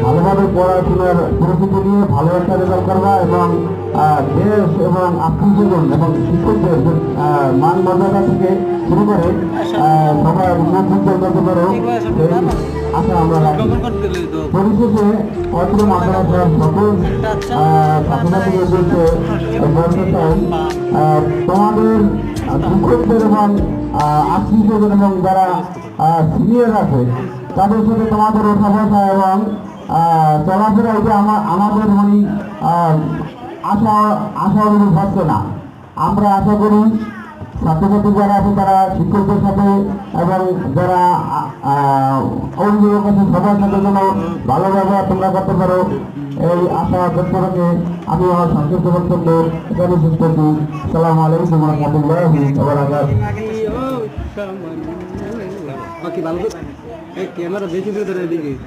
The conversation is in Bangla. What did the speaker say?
ভালোভাবে পড়াশোনার পরিস্থিতি নিয়ে ভালো একটা রেজাল্ট করবা এবং দেশ এবং আত্মীয়স্বজন এবং শিক্ষকদের মান মর্যাদা থেকে শুরু করে সবাই মুখ উজ্জ্বল করতে পারো সেই আশা আমরা রাখি। পরিশেষে অত্র মাদ্রাসার সকল ছাত্রছাত্রীদের উদ্দেশ্যে বলতে চাই, তোমাদের শিক্ষকদের এবং আত্মীয়স্বজন এবং যারা সিনিয়র আছে তাদের সাথে তোমাদের ওঠা বসা এবং চলাফেরা এটা আমাদের মানে আশা অনুরূপ হচ্ছে না। আমরা আশা করি ছাত্রছাত্রী যারা আছে তারা শিক্ষকদের সাথে এবং যারা অভিভাবক আছে সবার সাথে যেন ভালো ব্যবহার তোমরা করতে পারো এই আশা ব্যক্ত রেখে আমি আমার সংক্ষিপ্ত বক্তব্য এখানে শেষ করছি। আসসালামু আলাইকুম ওয়া রাহমাতুল্লাহি ওয়া বারাকাতুহু। ক্যামেরা বেশি দূরে দিকে